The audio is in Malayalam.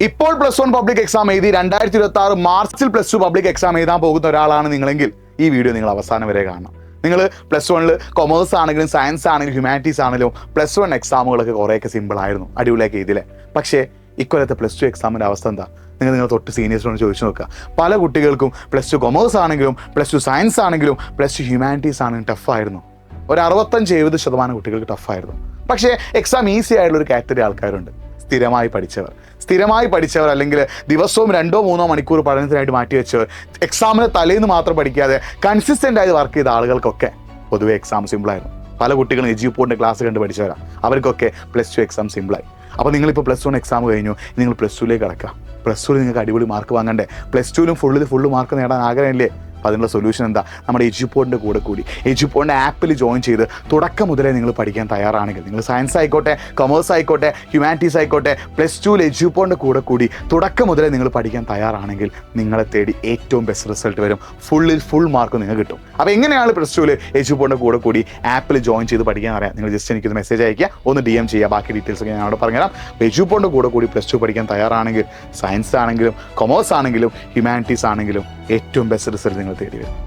ഇപ്പോൾ +1 പബ്ലിക് എക്സാം എഴുതി 2026 മാർച്ചിൽ +2 പബ്ലിക് എക്സാം എഴുതാൻ പോകുന്ന ഒരാളാണ് നിങ്ങളെങ്കിൽ ഈ വീഡിയോ നിങ്ങൾ അവസാനം വരെ കാണണം. നിങ്ങൾ +1 കൊമേഴ്സ് ആണെങ്കിലും സയൻസ് ആണെങ്കിലും ഹ്യൂമാനിറ്റീസ് ആണെങ്കിലും +1 എക്സാമുകളൊക്കെ കുറേയൊക്കെ സിമ്പിൾ ആയിരുന്നു, അടിപൊളിയൊക്കെ എഴുതിയില്ലേ. പക്ഷേ ഇക്കൊല്ലത്തെ +2 എക്സാമിൻ്റെ അവസ്ഥ എന്താ? നിങ്ങൾ തൊട്ട് സീനിയേഴ്സിനോട് ചോദിച്ചു നോക്കുക. പല കുട്ടികൾക്കും +2 കൊമേഴ്സ് ആണെങ്കിലും +2 സയൻസ് ആണെങ്കിലും +2 ഹ്യൂമാനിറ്റീസ് ആണെങ്കിലും ടഫായിരുന്നു. ഒരു 65-70% കുട്ടികൾക്ക് ടഫായിരുന്നു. പക്ഷേ എക്സാം ഈസി ആയിട്ടുള്ള ഒരു കാറ്റഗറി ആൾക്കാരുണ്ട്, സ്ഥിരമായി പഠിച്ചവർ അല്ലെങ്കിൽ ദിവസവും 2-3 മണിക്കൂർ പഠനത്തിനായിട്ട് മാറ്റിവെച്ചവർ, എക്സാമിന് തലേന്ന് മാത്രം പഠിക്കാതെ കൺസിസ്റ്റൻ്റ് ആയി വർക്ക് ചെയ്ത ആളുകൾക്കൊക്കെ പൊതുവെ എക്സാം സിമ്പിളായിരുന്നു. പല കുട്ടികളും എജ്യൂപോർട്ടിൻ്റെ ക്ലാസ് കണ്ട് പഠിച്ചവരാണ്, അവർക്കൊക്കെ +2 എക്സാം സിമ്പിളായി. അപ്പോൾ നിങ്ങളിപ്പോൾ +1 എക്സാം കഴിഞ്ഞു, നിങ്ങൾ +2ലേക്ക് കടക്കുക. +2 നിങ്ങൾക്ക് അടിപൊളി മാർക്ക് വാങ്ങണ്ടേ? +2ലും ഫുള്ള് മാർക്ക് നേടാൻ ആഗ്രഹമില്ലേ? അപ്പോൾ അതിനുള്ള സൊല്യൂഷൻ എന്താ? നമ്മുടെ എജ്യൂപോർട്ടിൻ്റെ കൂടെ കൂടി എജ്യൂപോർട്ടിൻ്റെ ആപ്പിൽ ജോയിൻ ചെയ്ത് തുടക്കം മുതലേ നിങ്ങൾ പഠിക്കാൻ തയ്യാറാണെങ്കിൽ, നിങ്ങൾ സയൻസ് ആയിക്കോട്ടെ, കൊമേഴ്സ് ആയിക്കോട്ടെ, ഹ്യൂമാനിറ്റീസ് ആയിക്കോട്ടെ, +2ൽ എജ്യൂപോർട്ടിൻ്റെ കൂടെ കൂടി തുടക്കം മുതലേ നിങ്ങൾ പഠിക്കാൻ തയ്യാറാണെങ്കിൽ നിങ്ങളെ തേടി ഏറ്റവും ബെസ്റ്റ് റിസൾട്ട് വരും. ഫുൾ മാർക്ക് നിങ്ങൾക്ക് കിട്ടും. അപ്പോൾ എങ്ങനെയാണ് +2ൽ എജ്യൂപോർട്ടിൻ്റെ കൂടെ കൂടി ആപ്പിൽ ജോയിൻ ചെയ്ത് പഠിക്കാൻ അറിയാം? നിങ്ങൾ ജസ്റ്റ് എനിക്കൊരു മെസ്സേജ് അയക്കുക, ഒന്ന് DM ചെയ്യുക. ബാക്കി ഡീറ്റെയിൽസ് ഒക്കെ ഞാൻ അവിടെ പറഞ്ഞുതരാം. എജ്യൂപോർട്ടിൻ്റെ കൂടെ കൂടി +2 പഠിക്കാൻ തയ്യാറാണെങ്കിൽ സയൻസ് ആണെങ്കിലും കൊമേഴ്സ് ആണെങ്കിലും ഹ്യൂമാനിറ്റീസ് ആണെങ്കിലും ഏറ്റവും ബെസ്റ്റ് റിസൾട്ട് നിങ്ങൾ തേടി വരും.